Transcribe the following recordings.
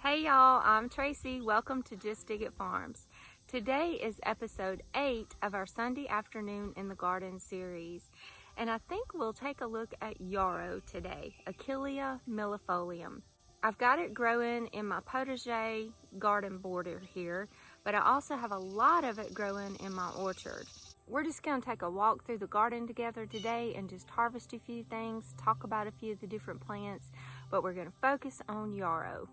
Hey y'all, I'm Tracy. Welcome to Just Dig It Farms. Today is episode 8 of our Sunday Afternoon in the Garden series. And I think we'll take a look at Yarrow today, Achillea millefolium. I've got it growing in my potager garden border here, but I also have a lot of it growing in my orchard. We're just going to take a walk through the garden together today and just harvest a few things, talk about a few of the different plants, but we're going to focus on Yarrow.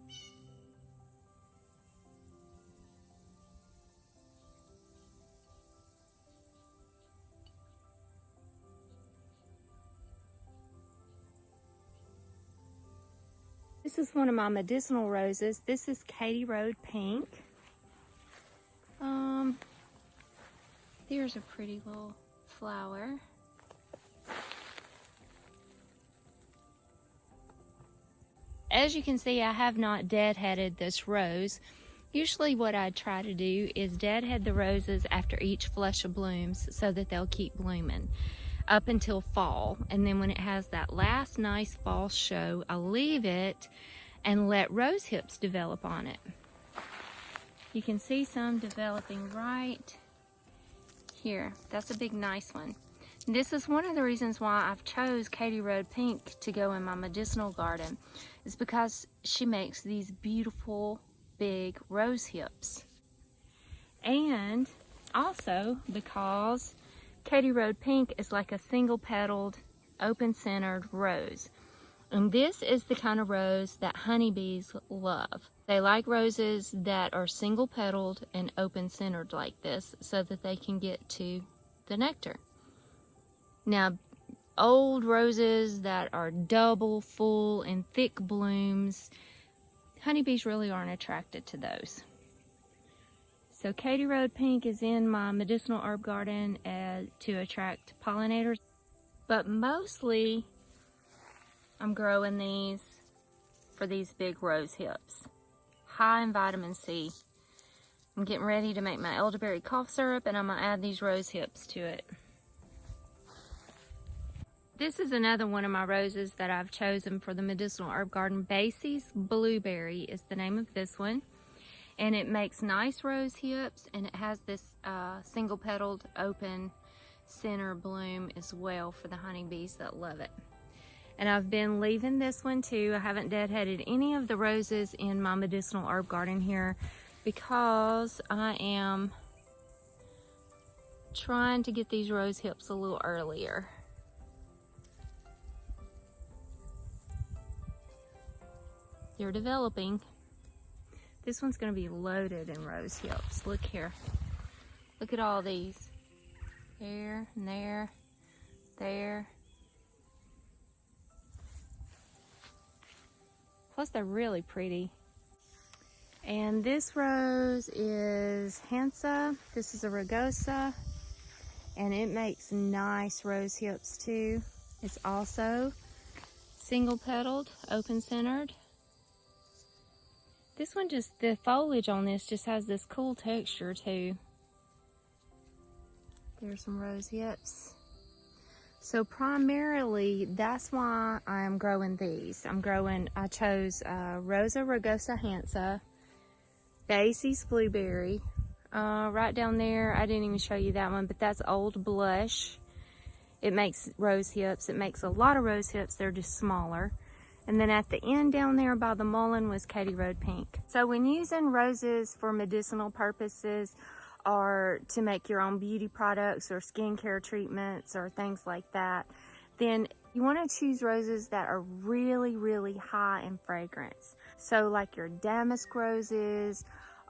This is one of my medicinal roses. This is Katy Road Pink. There's a pretty little flower. As you can see, I have not deadheaded this rose. Usually what I try to do is deadhead the roses after each flush of blooms so that they'll keep blooming up until fall, and then when it has that last nice fall show, I leave it and let rose hips develop on it. You can see some developing right here. That's a big nice one. This is one of the reasons why I've chose Katy Road Pink to go in my medicinal garden, is because she makes these beautiful big rose hips, and also because Katy Road Pink is like a single petaled, open centered rose. And this is the kind of rose that honeybees love. They like roses that are single petaled and open centered like this so that they can get to the nectar. Now, old roses that are double, full, and thick blooms, honeybees really aren't attracted to those. So Katy Road Pink is in my medicinal herb garden to attract pollinators, but mostly I'm growing these for these big rose hips, high in vitamin C. I'm getting ready to make my elderberry cough syrup, and I'm gonna add these rose hips to it. This is another one of my roses that I've chosen for the medicinal herb garden. Basye's Blueberry is the name of this one. And it makes nice rose hips, and it has this single petaled open center bloom as well for the honeybees that love it. And I've been leaving this one too. I haven't deadheaded any of the roses in my medicinal herb garden here because I am trying to get these rose hips a little earlier. They're developing. This one's going to be loaded in rose hips. Look here. Look at all these. There, and there, there. Plus they're really pretty. And this rose is Hansa. This is a Rugosa. And it makes nice rose hips too. It's also single petaled, open centered. This one just, the foliage on this just has this cool texture too. There's some rose hips. So primarily, that's why I'm growing these. I chose Rosa Rugosa Hansa, Basye's Blueberry. Right down there, I didn't even show you that one, but that's Old Blush. It makes rose hips. It makes a lot of rose hips. They're just smaller. And then at the end down there by the mullein was Katy Road Pink. So when using roses for medicinal purposes or to make your own beauty products or skincare treatments or things like that, then you want to choose roses that are really, really high in fragrance. So like your damask roses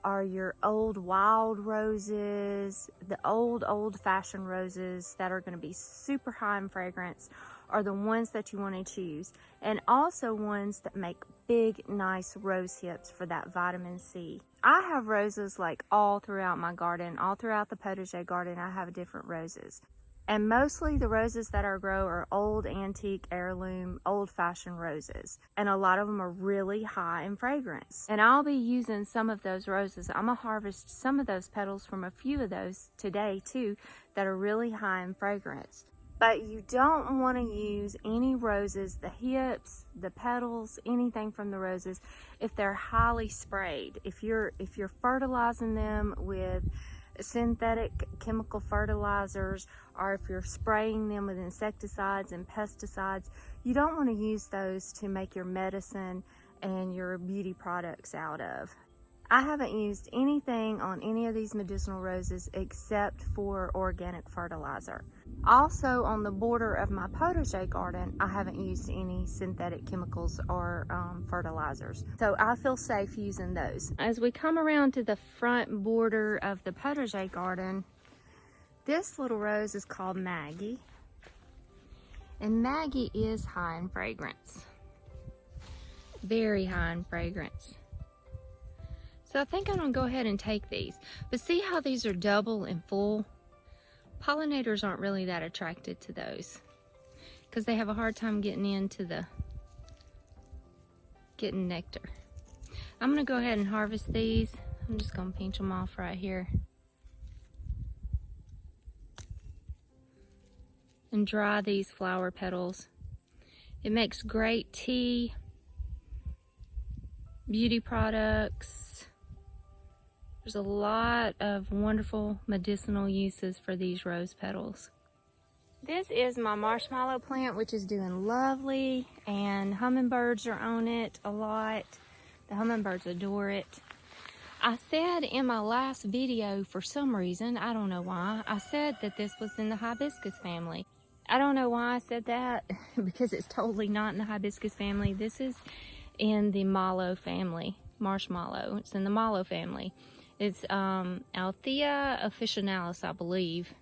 or your old wild roses, the old-fashioned roses that are going to be super high in fragrance are the ones that you want to choose, and also ones that make big, nice rose hips for that vitamin C. I have roses like all throughout my garden, all throughout the potager garden. I have different roses, and mostly the roses that I grow are old, antique, heirloom, old-fashioned roses, and a lot of them are really high in fragrance. And I'll be using some of those roses. I'm gonna harvest some of those petals from a few of those today too that are really high in fragrance. But you don't want to use any roses, the hips, the petals, anything from the roses if they're highly sprayed. If you're fertilizing them with synthetic chemical fertilizers, or if you're spraying them with insecticides and pesticides, you don't want to use those to make your medicine and your beauty products out of. I haven't used anything on any of these medicinal roses except for organic fertilizer. Also, on the border of my potager garden, I haven't used any synthetic chemicals or fertilizers. So I feel safe using those. As we come around to the front border of the potager garden, this little rose is called Maggie. And Maggie is high in fragrance. Very high in fragrance. So I think I'm gonna go ahead and take these. But see how these are double and full? Pollinators aren't really that attracted to those because they have a hard time getting nectar. I'm gonna go ahead and harvest these. I'm just gonna pinch them off right here and dry these flower petals. It makes great tea, beauty products. There's a lot of wonderful medicinal uses for these rose petals. This is my marshmallow plant, which is doing lovely, and hummingbirds are on it a lot. The hummingbirds adore it. I said in my last video, for some reason, I don't know why, I said that this was in the hibiscus family. I don't know why I said that, because it's totally not in the hibiscus family. This is in the mallow family, marshmallow. It's in the mallow family. It's Althaea officinalis, I believe.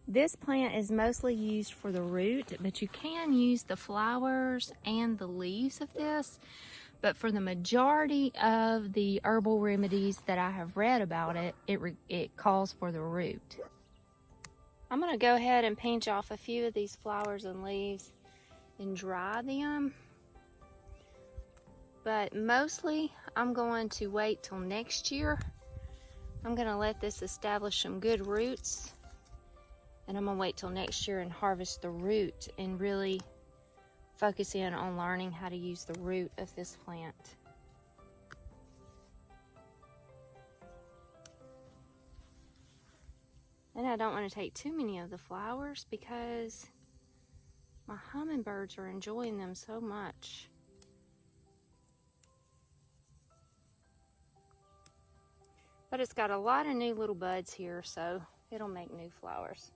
This plant is mostly used for the root, but you can use the flowers and the leaves of this. But for the majority of the herbal remedies that I have read about it, it calls for the root. I'm going to go ahead and pinch off a few of these flowers and leaves and dry them. But mostly I'm going to wait till next year. I'm going to let this establish some good roots, and I'm going to wait till next year and harvest the root and really focus in on learning how to use the root of this plant. And I don't want to take too many of the flowers because my hummingbirds are enjoying them so much. But it's got a lot of new little buds here, so it'll make new flowers.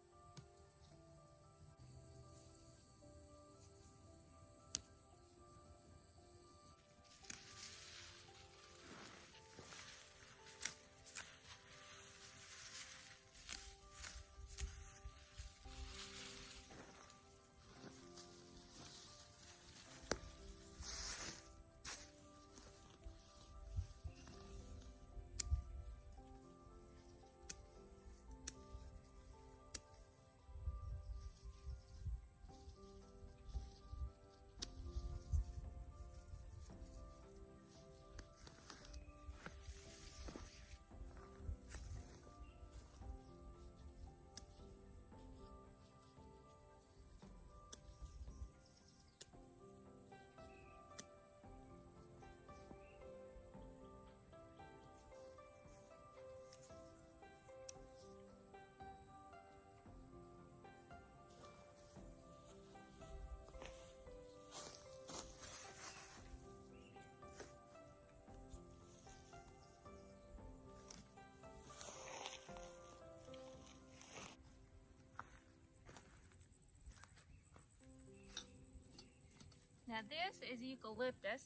Now this is eucalyptus,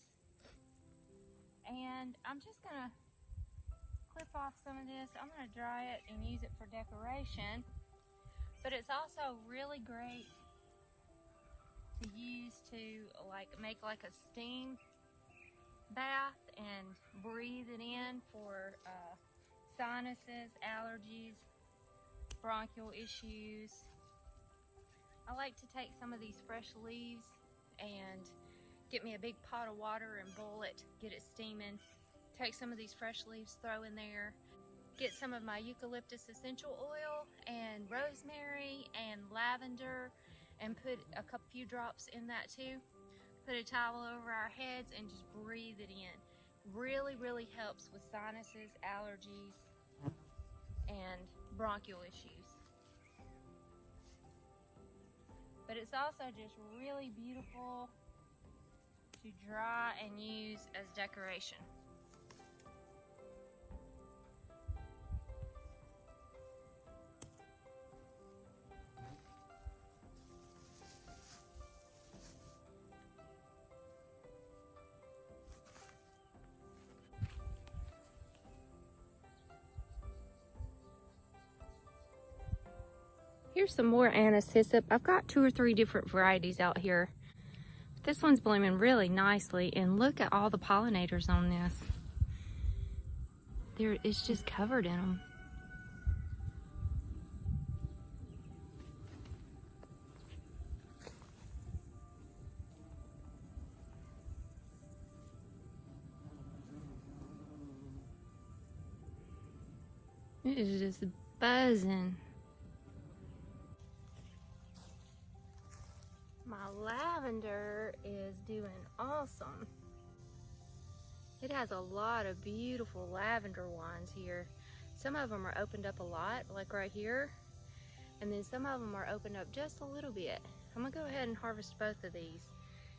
and I'm just gonna clip off some of this. I'm gonna dry it and use it for decoration, but it's also really great to use to make like a steam bath and breathe it in for sinuses, allergies, bronchial issues. I like to take some of these fresh leaves and get me a big pot of water and boil it, get it steaming. Take some of these fresh leaves, throw in there, get some of my eucalyptus essential oil and rosemary and lavender and put a few drops in that too. Put a towel over our heads and just breathe it in. Really helps with sinuses, allergies, and bronchial issues. But it's also just really beautiful to dry and use as decoration. Here's some more Anise hyssop. I've got 2 or 3 different varieties out here. This one's blooming really nicely, and look at all the pollinators on this. It's just covered in them. It is just buzzing. My lavender is doing awesome. It has a lot of beautiful lavender wands here. Some of them are opened up a lot, like right here, and then some of them are opened up just a little bit. I'm gonna go ahead and harvest both of these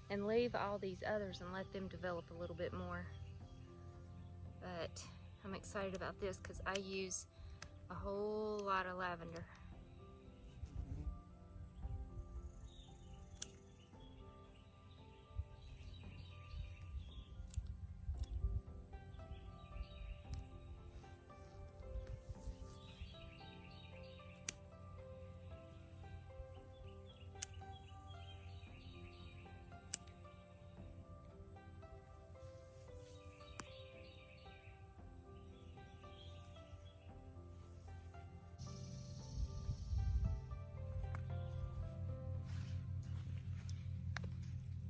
and leave all these others and let them develop a little bit more. But I'm excited about this because I use a whole lot of lavender.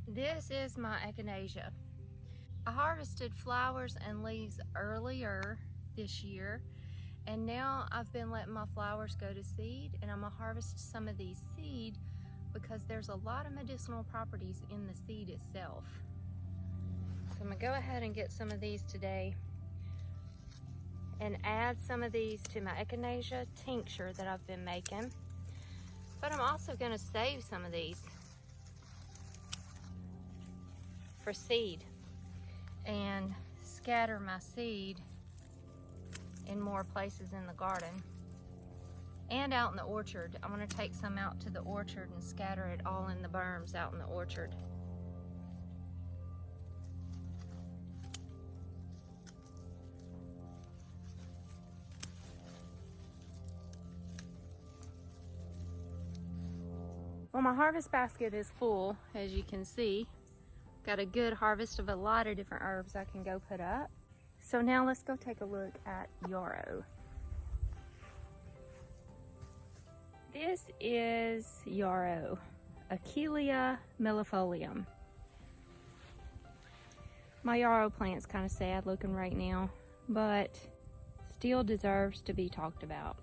This is my Echinacea. I harvested flowers and leaves earlier this year, and now I've been letting my flowers go to seed, and I'm gonna harvest some of these seed because there's a lot of medicinal properties in the seed itself. So I'm gonna go ahead and get some of these today and add some of these to my Echinacea tincture that I've been making. But I'm also gonna save some of these for seed and scatter my seed in more places in the garden and out in the orchard. I'm gonna take some out to the orchard and scatter it all in the berms out in the orchard. Well, my harvest basket is full, as you can see. Got a good harvest of a lot of different herbs I can go put up. So now let's go take a look at Yarrow. This is Yarrow, Achillea millefolium. My Yarrow plant's kind of sad looking right now, but still deserves to be talked about.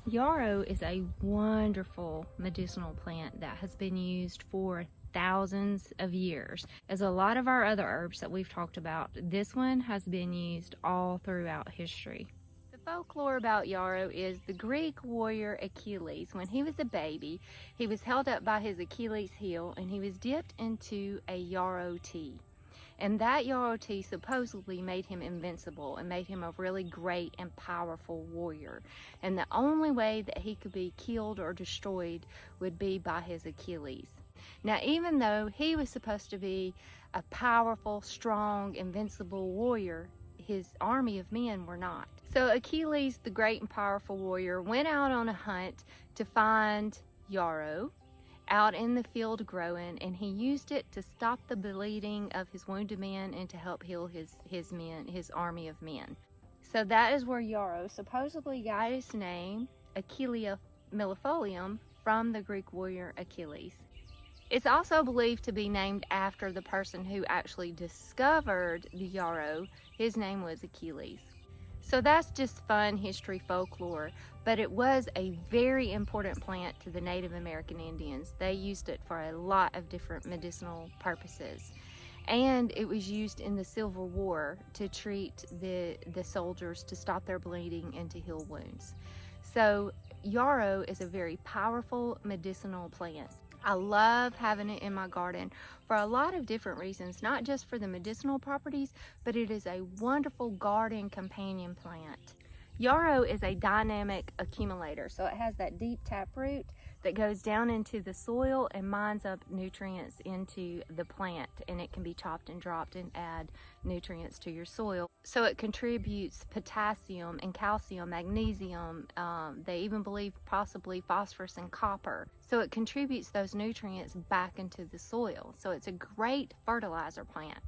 Yarrow is a wonderful medicinal plant that has been used for thousands of years. As a lot of our other herbs that we've talked about, this one has been used all throughout history. The folklore about Yarrow is the Greek warrior Achilles. When he was a baby, he was held up by his Achilles heel and he was dipped into a Yarrow tea. And that Yarrow tea supposedly made him invincible and made him a really great and powerful warrior. And the only way that he could be killed or destroyed would be by his Achilles. Now, even though he was supposed to be a powerful, strong, invincible warrior, his army of men were not. So Achilles, the great and powerful warrior, went out on a hunt to find Yarrow out in the field growing, and he used it to stop the bleeding of his wounded men and to help heal his men, his army of men. So that is where Yarrow supposedly got its name, Achillea millefolium, from the Greek warrior Achilles. It's also believed to be named after the person who actually discovered the Yarrow. His name was Achilles. So that's just fun history folklore, but it was a very important plant to the Native American Indians. They used it for a lot of different medicinal purposes. And it was used in the Civil War to treat the soldiers, to stop their bleeding and to heal wounds. So yarrow is a very powerful medicinal plant. I love having it in my garden for a lot of different reasons, not just for the medicinal properties, but it is a wonderful garden companion plant. Yarrow is a dynamic accumulator, so it has that deep taproot that goes down into the soil and mines up nutrients into the plant, and it can be chopped and dropped and add nutrients to your soil. So it contributes potassium and calcium, magnesium, they even believe possibly phosphorus and copper. So it contributes those nutrients back into the soil. So it's a great fertilizer plant.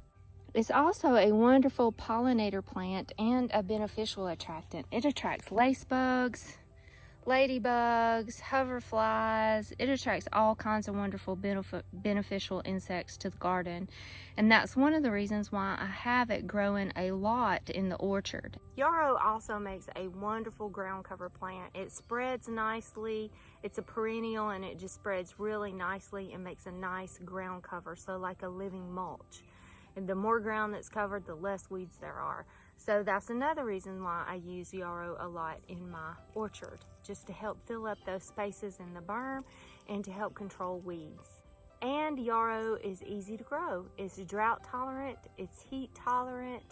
It's also a wonderful pollinator plant and a beneficial attractant. It attracts lace bugs, ladybugs, hoverflies. It attracts all kinds of wonderful beneficial insects to the garden, and that's one of the reasons why I have it growing a lot in the orchard. Yarrow also makes a wonderful ground cover plant. It spreads nicely. It's a perennial and it just spreads really nicely and makes a nice ground cover, so like a living mulch. And the more ground that's covered, the less weeds there are. So that's another reason why I use yarrow a lot in my orchard, just to help fill up those spaces in the berm and to help control weeds. And yarrow is easy to grow. It's drought tolerant, it's heat tolerant,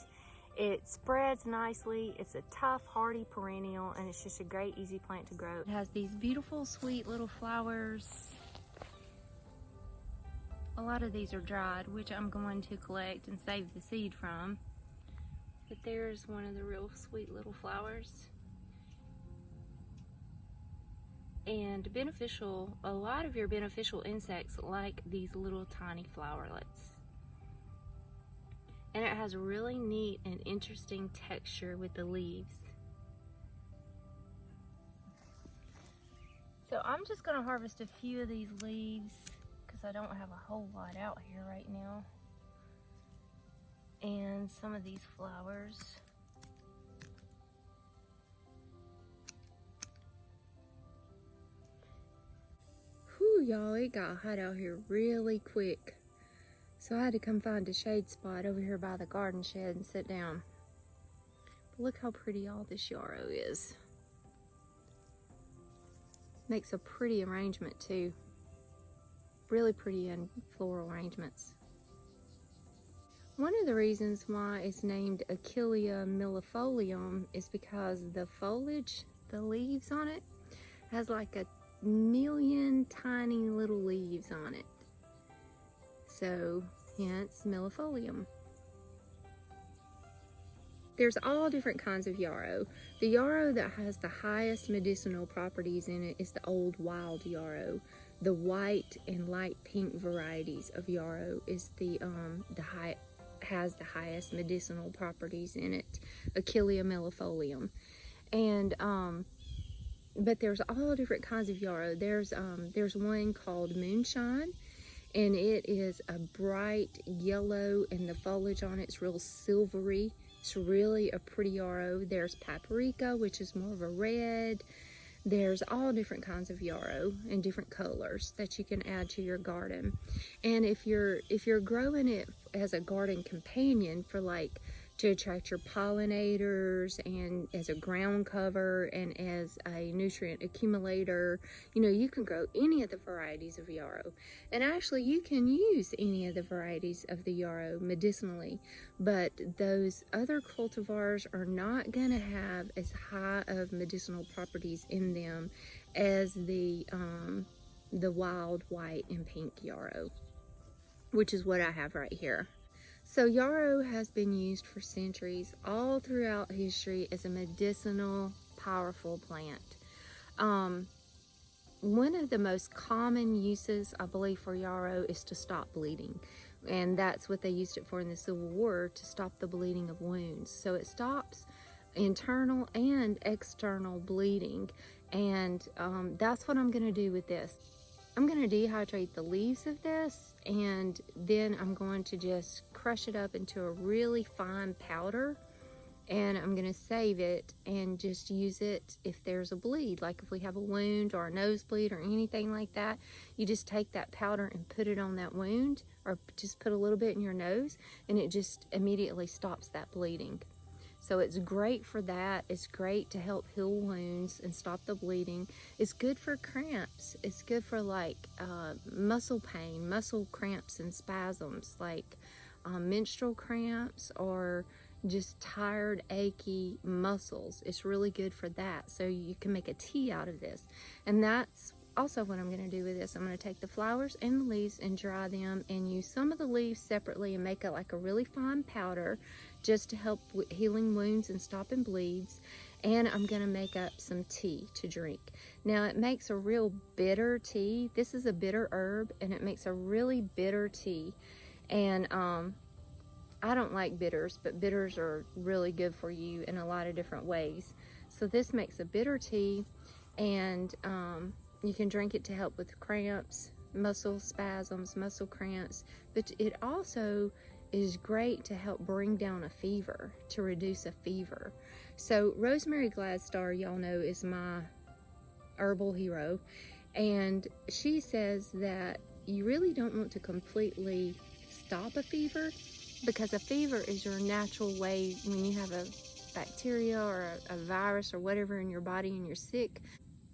it spreads nicely, it's a tough, hardy perennial, and it's just a great, easy plant to grow. It has these beautiful, sweet little flowers. A lot of these are dried, which I'm going to collect and save the seed from. But there's one of the real sweet little flowers. And beneficial, a lot of your beneficial insects like these little tiny flowerlets. And it has a really neat and interesting texture with the leaves. So I'm just gonna harvest a few of these leaves because I don't have a whole lot out here right now. And some of these flowers. Whew, y'all, it got hot out here really quick. So I had to come find a shade spot over here by the garden shed and sit down. But look how pretty all this yarrow is. Makes a pretty arrangement too. Really pretty and floral arrangements. One of the reasons why it's named Achillea millefolium is because the foliage, the leaves on it, has like a million tiny little leaves on it. So, hence millefolium. There's all different kinds of yarrow. The yarrow that has the highest medicinal properties in it is the old wild yarrow. The white and light pink varieties of yarrow is has the highest medicinal properties in it, Achillea millefolium. And but there's all different kinds of yarrow. There's one called moonshine, and it is a bright yellow, and the foliage on it's real silvery. It's really a pretty yarrow. There's paprika, which is more of a red. There's all different kinds of yarrow and different colors that you can add to your garden. And if you're growing it as a garden companion for like to attract your pollinators and as a ground cover and as a nutrient accumulator, you know, you can grow any of the varieties of yarrow. And actually you can use any of the varieties of the yarrow medicinally, but those other cultivars are not going to have as high of medicinal properties in them as the wild white and pink yarrow, which is what I have right here. So yarrow has been used for centuries, all throughout history, as a medicinal, powerful plant. One of the most common uses, I believe, for yarrow is to stop bleeding. And that's what they used it for in the Civil War, to stop the bleeding of wounds. So it stops internal and external bleeding. And that's what I'm going to do with this. I'm going to dehydrate the leaves of this, and then I'm going to just crush it up into a really fine powder, and I'm going to save it and just use it if there's a bleed, like if we have a wound or a nosebleed or anything like that. You just take that powder and put it on that wound, or just put a little bit in your nose, and it just immediately stops that bleeding. So it's great for that. It's great to help heal wounds and stop the bleeding. It's good for cramps. It's good for like muscle pain, muscle cramps and spasms, like menstrual cramps or just tired, achy muscles. It's really good for that. So you can make a tea out of this. And that's also what I'm going to do with this. I'm going to take the flowers and the leaves and dry them and use some of the leaves separately and make it like a really fine powder just to help with healing wounds and stopping bleeds. And I'm going to make up some tea to drink. Now it makes a real bitter tea. This is a bitter herb and it makes a really bitter tea. And I don't like bitters, but bitters are really good for you in a lot of different ways. So this makes a bitter tea, and you can drink it to help with cramps, muscle spasms, muscle cramps, but it also is great to help bring down a fever, to reduce a fever. So Rosemary Gladstar, y'all know, is my herbal hero, and she says that you really don't want to completely stop a fever, because a fever is your natural way when you have a bacteria or a virus or whatever in your body and you're sick.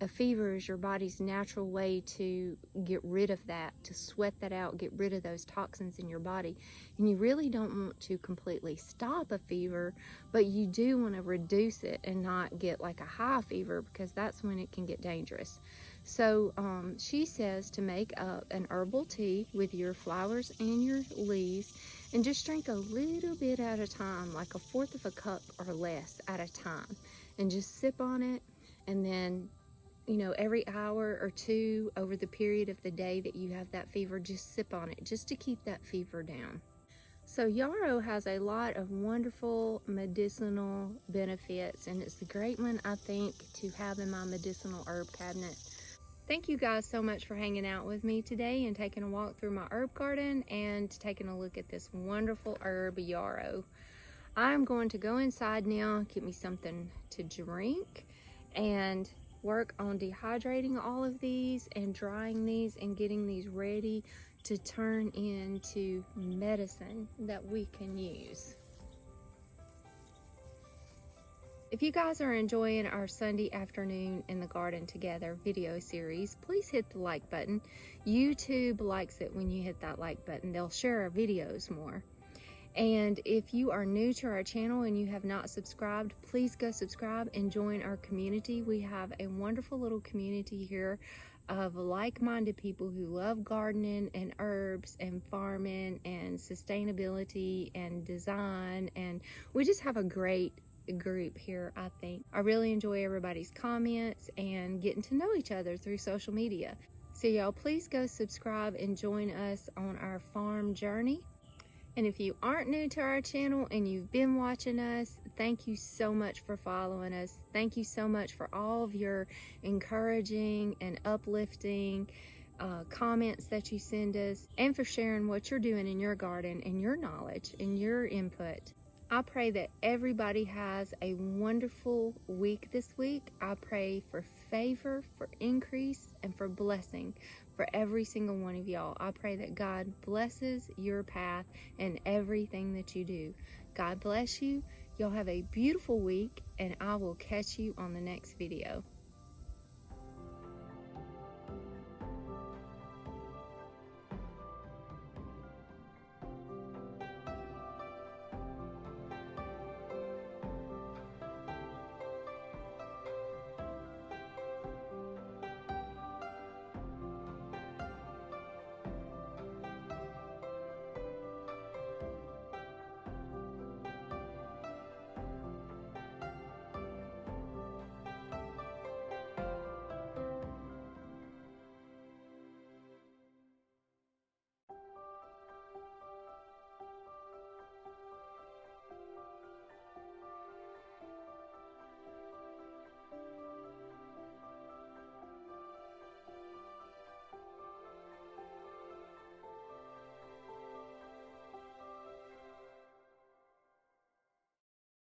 A fever is your body's natural way to get rid of that, to sweat that out, get rid of those toxins in your body. And you really don't want to completely stop a fever, but you do want to reduce it and not get like a high fever, because that's when it can get dangerous. So she says to make up an herbal tea with your flowers and your leaves, and just drink a little bit at a time, like 1/4 of a cup or less at a time, and just sip on it. And then, you know, every hour or two over the period of the day that you have that fever, just sip on it just to keep that fever down. So yarrow has a lot of wonderful medicinal benefits, and it's a great one, I think, to have in my medicinal herb cabinet. Thank you guys so much for hanging out with me today and taking a walk through my herb garden and taking a look at this wonderful herb, yarrow. I'm going to go inside now, get me something to drink, and work on dehydrating all of these and drying these and getting these ready to turn into medicine that we can use. If you guys are enjoying our Sunday afternoon in the garden together video series, please hit the like button. YouTube likes it when you hit that like button. They'll share our videos more. And if you are new to our channel and you have not subscribed, please go subscribe and join our community. We have a wonderful little community here of like-minded people who love gardening and herbs and farming and sustainability and design, and we just have a great group here. I think I really enjoy everybody's comments and getting to know each other through social media. So y'all, please go subscribe and join us on our farm journey. And if you aren't new to our channel and you've been watching us, thank you so much for following us. Thank you so much for all of your encouraging and uplifting comments that you send us, and for sharing what you're doing in your garden and your knowledge and your input. I pray that everybody has a wonderful week this week. I pray for favor, for increase, and for blessing for every single one of y'all. I pray that God blesses your path and everything that you do. God bless you. Y'all have a beautiful week, and I will catch you on the next video.